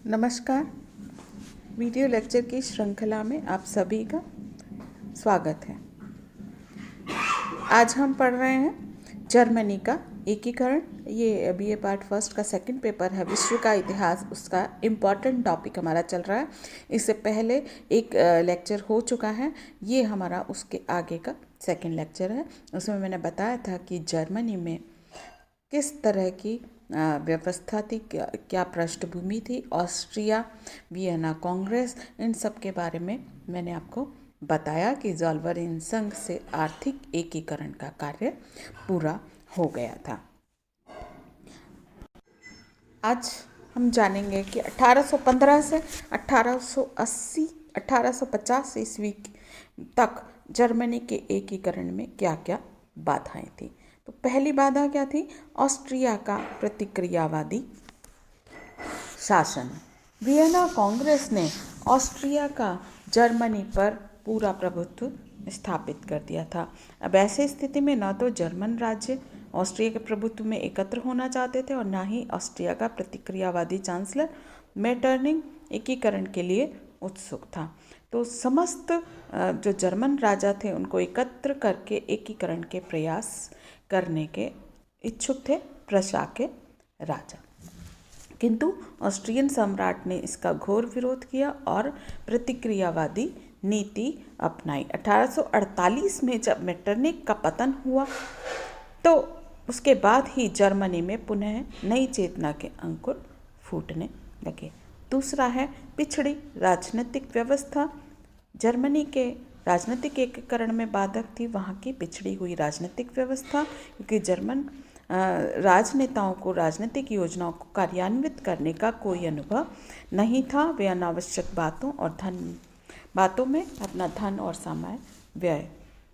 नमस्कार। Video lecture की श्रृंखला में आप सभी का स्वागत है। आज हम पढ़ रहे हैं जर्मनी का एकीकरण। ये BA पार्ट फर्स्ट का सेकंड पेपर है, विश्व का इतिहास, उसका इम्पॉर्टेंट टॉपिक हमारा चल रहा है। इससे पहले एक लेक्चर हो चुका है, ये हमारा उसके आगे का सेकंड लेक्चर है। उसमें मैंने बताया था कि जर्मनी में किस तरह की व्यवस्था थी, क्या पृष्ठभूमि थी, ऑस्ट्रिया, वियना कांग्रेस, इन सब के बारे में मैंने आपको बताया कि ज़ोलबर्न संघ से आर्थिक एकीकरण का कार्य पूरा हो गया था। आज हम जानेंगे कि 1815 से 1850 ईस्वी तक जर्मनी के एकीकरण में क्या क्या बाधाएं थी। तो पहली बाधा क्या थी? ऑस्ट्रिया का प्रतिक्रियावादी शासन। वियना कांग्रेस ने ऑस्ट्रिया का जर्मनी पर पूरा प्रभुत्व स्थापित कर दिया था। अब ऐसे स्थिति में न तो जर्मन राज्य ऑस्ट्रिया के प्रभुत्व में एकत्र होना चाहते थे और न ही ऑस्ट्रिया का प्रतिक्रियावादी चांसलर मेटरनिंग एकीकरण के लिए उत्सुक था। तो समस्त जो जर्मन राजा थे उनको एकत्र करके एकीकरण के प्रयास करने के इच्छुक थे प्रशा के राजा, किंतु ऑस्ट्रियन सम्राट ने इसका घोर विरोध किया और प्रतिक्रियावादी नीति अपनाई। 1848 में जब मेटरनिख का पतन हुआ तो उसके बाद ही जर्मनी में पुनः नई चेतना के अंकुर फूटने लगे। दूसरा है पिछड़ी राजनीतिक व्यवस्था। जर्मनी के राजनीतिक एकीकरण में बाधक थी वहाँ की पिछड़ी हुई राजनीतिक व्यवस्था, क्योंकि जर्मन राजनेताओं को राजनीतिक योजनाओं को कार्यान्वित करने का कोई अनुभव नहीं था। वे अनावश्यक बातों में अपना धन और समय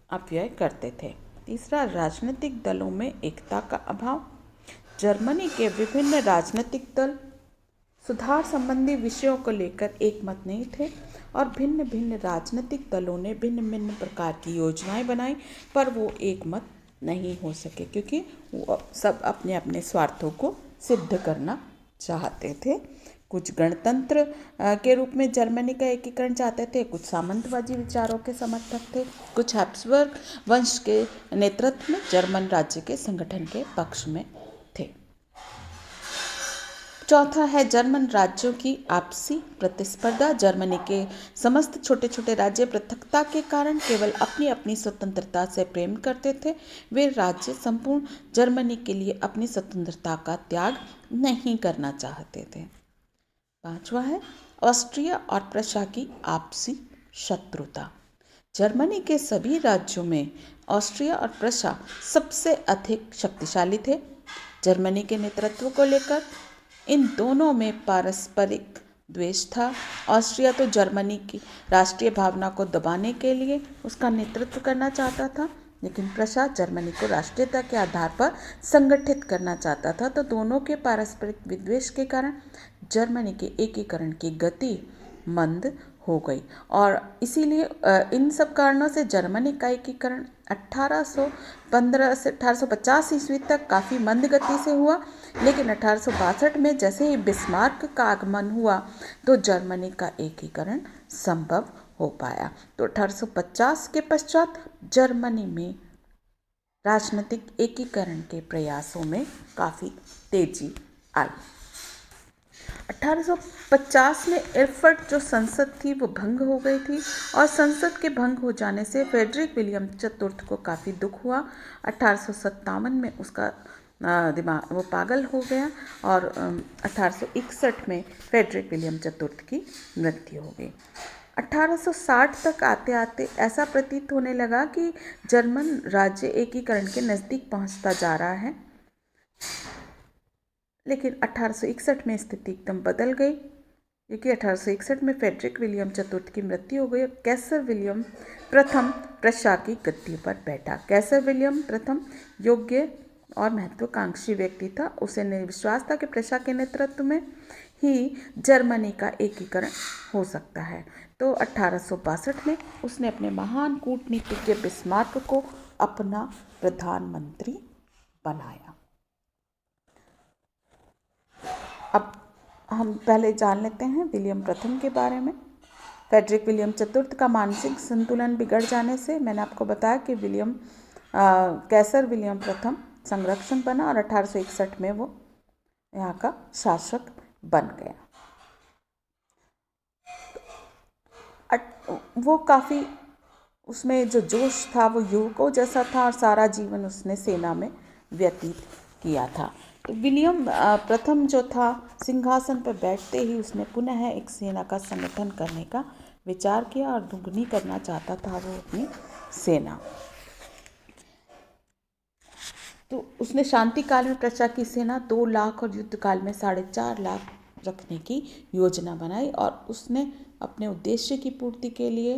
अपव्यय करते थे। तीसरा, राजनीतिक दलों में एकता का अभाव। जर्मनी के विभिन्न राजनीतिक दल सुधार संबंधी विषयों को लेकर एक मत नहीं थे और भिन्न भिन्न राजनीतिक दलों ने भिन्न भिन्न प्रकार की योजनाएं बनाई, पर वो एक मत नहीं हो सके क्योंकि वो सब अपने अपने स्वार्थों को सिद्ध करना चाहते थे। कुछ गणतंत्र के रूप में जर्मनी का एकीकरण चाहते थे, कुछ सामंतवादी विचारों के समर्थक थे, कुछ हैब्सबर्ग वंश के नेतृत्व में जर्मन राज्य के संगठन के पक्ष में थे। चौथा है जर्मन राज्यों की आपसी प्रतिस्पर्धा। जर्मनी के समस्त छोटे छोटे राज्य पृथकता के कारण केवल अपनी अपनी स्वतंत्रता से प्रेम करते थे। वे राज्य संपूर्ण जर्मनी के लिए अपनी स्वतंत्रता का त्याग नहीं करना चाहते थे। पांचवा है ऑस्ट्रिया और प्रशा की आपसी शत्रुता। जर्मनी के सभी राज्यों में ऑस्ट्रिया और प्रशा सबसे अधिक शक्तिशाली थे। जर्मनी के नेतृत्व को लेकर इन दोनों में पारस्परिक द्वेष था। ऑस्ट्रिया तो जर्मनी की राष्ट्रीय भावना को दबाने के लिए उसका नेतृत्व करना चाहता था, लेकिन प्रशा जर्मनी को राष्ट्रीयता के आधार पर संगठित करना चाहता था। तो दोनों के पारस्परिक विद्वेष के कारण जर्मनी के एकीकरण की गति मंद हो गई और इसीलिए इन सब कारणों से जर्मनी का एकीकरण 1815 से 1850 ईस्वी तक काफ़ी मंद गति से हुआ, लेकिन 1862 में जैसे ही बिस्मार्क का आगमन हुआ तो जर्मनी का एकीकरण संभव हो पाया। तो 1850 के पश्चात जर्मनी में राजनीतिक एकीकरण के प्रयासों में काफ़ी तेजी आई। 1850 में एर्फर्ट जो संसद थी वो भंग हो गई थी और संसद के भंग हो जाने से फ्रेडरिक विलियम चतुर्थ को काफ़ी दुख हुआ। 1857 में उसका दिमाग वो पागल हो गया और 1861 में फ्रेडरिक विलियम चतुर्थ की मृत्यु हो गई। 1860 तक आते आते ऐसा प्रतीत होने लगा कि जर्मन राज्य एकीकरण के नज़दीक पहुंचता जा रहा है, लेकिन 1861 में स्थिति एकदम बदल गई, क्योंकि 1861 में फ्रेडरिक विलियम चतुर्थ की मृत्यु हो गई। कैसर विलियम प्रथम प्रशा की गद्दी पर बैठा। कैसर विलियम प्रथम योग्य और महत्वाकांक्षी व्यक्ति था। उसे विश्वास था कि प्रशा के नेतृत्व में ही जर्मनी का एकीकरण हो सकता है। तो 1862 में उसने अपने महान कूटनीतिज्ञ बिस्मार्क को अपना प्रधानमंत्री बनाया। अब हम पहले जान लेते हैं विलियम प्रथम के बारे में। फ्रेडरिक विलियम चतुर्थ का मानसिक संतुलन बिगड़ जाने से मैंने आपको बताया कि कैसर विलियम प्रथम संरक्षक बना और 1861 में वो यहाँ का शासक बन गया। वो काफ़ी, उसमें जो जोश था वो युवकों जैसा था और सारा जीवन उसने सेना में व्यतीत किया था। तो विलियम प्रथम जो था, सिंहासन पर बैठते ही उसने पुनः एक सेना का संगठन करने का विचार किया और दुगनी करना चाहता था वो अपनी सेना। तो उसने शांति काल में प्रजा की सेना 2 लाख और युद्ध काल में 4.5 लाख रखने की योजना बनाई और उसने अपने उद्देश्य की पूर्ति के लिए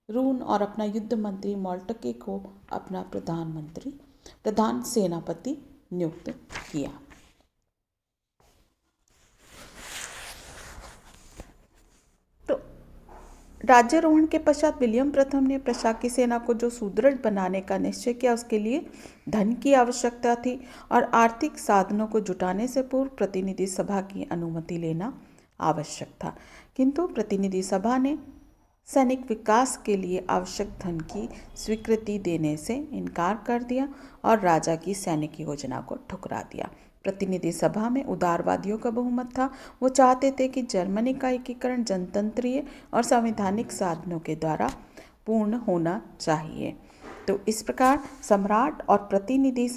रून और अपना युद्ध मंत्री मोल्टके को अपना प्रधान सेनापति नियुक्त किया। तो राज्यारोहण के पश्चात विलियम प्रथम ने प्रजा की सेना को जो सुदृढ़ बनाने का निश्चय किया, उसके लिए धन की आवश्यकता थी और आर्थिक साधनों को जुटाने से पूर्व प्रतिनिधि सभा की अनुमति लेना आवश्यक था। किंतु प्रतिनिधि सभा ने सैनिक विकास के लिए आवश्यक धन की स्वीकृति देने से इनकार कर दिया और राजा की सैनिक योजना को ठुकरा दिया। प्रतिनिधि सभा में उदारवादियों का बहुमत था। वो चाहते थे कि जर्मनी का एकीकरण जनतंत्रीय और संवैधानिक साधनों के द्वारा पूर्ण होना चाहिए। तो इस प्रकार सम्राट और प्रतिनिधि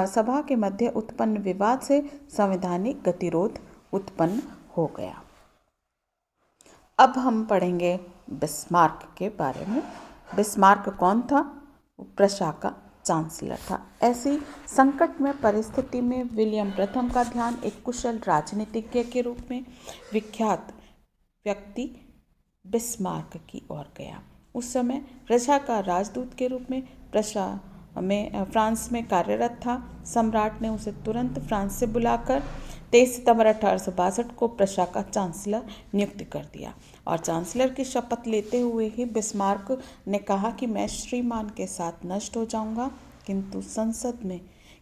सभा के मध्य उत्पन्न विवाद से संवैधानिक गतिरोध उत्पन्न हो गया। अब हम पढ़ेंगे बिस्मार्क के बारे में। बिस्मार्क कौन था? प्रशा का चांसलर था। ऐसी संकटमय परिस्थिति में विलियम प्रथम का ध्यान एक कुशल राजनीतिज्ञ के रूप में विख्यात व्यक्ति बिस्मार्क की ओर गया। उस समय प्रशा का राजदूत के रूप में फ्रांस में कार्यरत था। सम्राट ने उसे तुरंत फ्रांस से बुलाकर 23 सितंबर 1862 को प्रशा का चांसलर नियुक्त कर दिया और चांसलर की शपथ लेते हुए ही बिस्मार्क ने कहा कि मैं श्रीमान के साथ नष्ट हो जाऊंगा, किंतु संसद में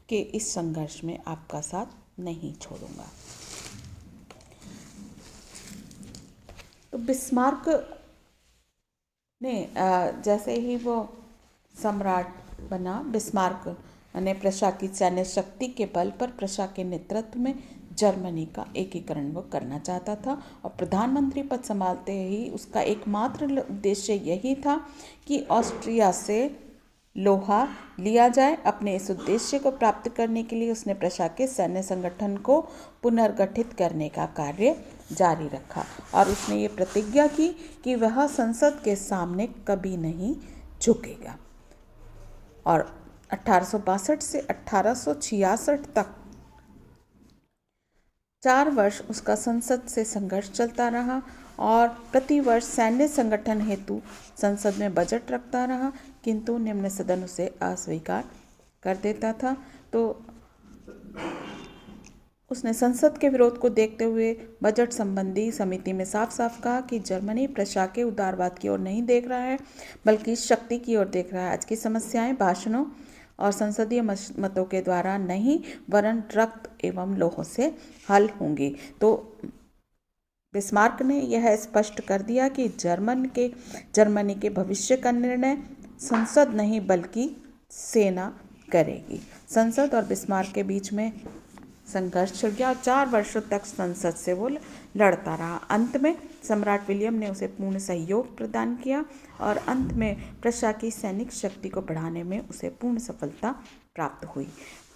के इस संघर्ष में आपका साथ नहीं छोड़ूंगा। तो बिस्मार्क ने जैसे ही वो सम्राट बना, बिस्मार्क ने प्रशा की सैन्य शक्ति के बल पर प्रशा के नेतृत्व में जर्मनी का एकीकरण वो करना चाहता था और प्रधानमंत्री पद संभालते ही उसका एकमात्र उद्देश्य यही था कि ऑस्ट्रिया से लोहा लिया जाए। अपने इस उद्देश्य को प्राप्त करने के लिए उसने प्रशा के सैन्य संगठन को पुनर्गठित करने का कार्य जारी रखा और उसने ये प्रतिज्ञा की कि वह संसद के सामने कभी नहीं झुकेगा। और 1862 से 1866 तक 4 वर्ष उसका संसद से संघर्ष चलता रहा और प्रतिवर्ष सैन्य संगठन हेतु संसद में बजट रखता रहा, किंतु निम्न सदन उसे अस्वीकार कर देता था। तो उसने संसद के विरोध को देखते हुए बजट संबंधी समिति में साफ साफ कहा कि जर्मनी प्रशा के उदारवाद की ओर नहीं देख रहा है, बल्कि शक्ति की ओर देख रहा है। आज की समस्याएं भाषणों और संसदीय मतों के द्वारा नहीं, वरन रक्त एवं लोहों से हल होंगी। तो बिस्मार्क ने यह स्पष्ट कर दिया कि जर्मनी के भविष्य का निर्णय संसद नहीं बल्कि सेना करेगी। संसद और बिस्मार्क के बीच में संघर्ष चल गया और 4 वर्षों तक संसद से वो लड़ता रहा। अंत में सम्राट विलियम ने उसे पूर्ण सहयोग प्रदान किया और अंत में प्रशा की सैनिक शक्ति को बढ़ाने में उसे पूर्ण सफलता प्राप्त हुई।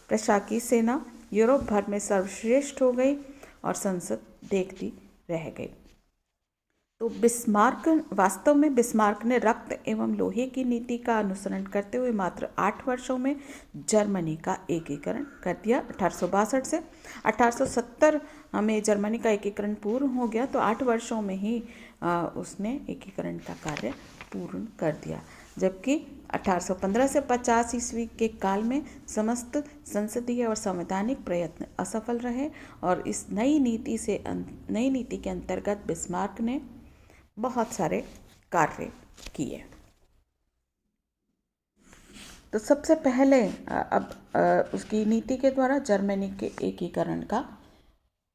प्रशा की सेना यूरोप भर में सर्वश्रेष्ठ हो गई और संसद देखती रह गई। तो वास्तव में बिस्मार्क ने रक्त एवं लोहे की नीति का अनुसरण करते हुए मात्र 8 वर्षों में जर्मनी का एकीकरण कर दिया। 1862 से 1870 में जर्मनी का एकीकरण पूर्ण हो गया, तो 8 वर्षों में ही उसने एकीकरण का कार्य पूर्ण कर दिया। जबकि 1815 से 50 ईस्वी के काल में समस्त संसदीय और संवैधानिक प्रयत्न असफल रहे और इस नई नीति के अंतर्गत बिस्मार्क ने बहुत सारे कार्य किए। तो सबसे पहले उसकी नीति के द्वारा जर्मनी के एकीकरण का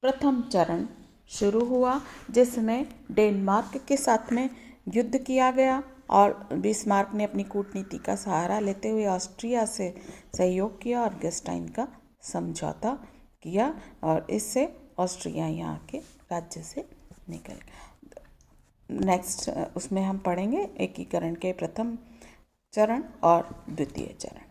प्रथम चरण शुरू हुआ, जिसमें डेनमार्क के साथ में युद्ध किया गया और बिस्मार्क ने अपनी कूटनीति का सहारा लेते हुए ऑस्ट्रिया से सहयोग किया और गस्टाइन का समझौता किया और इससे ऑस्ट्रिया यहाँ के राज्य से निकल गया। नेक्स्ट उसमें हम पढ़ेंगे एकीकरण के प्रथम चरण और द्वितीय चरण।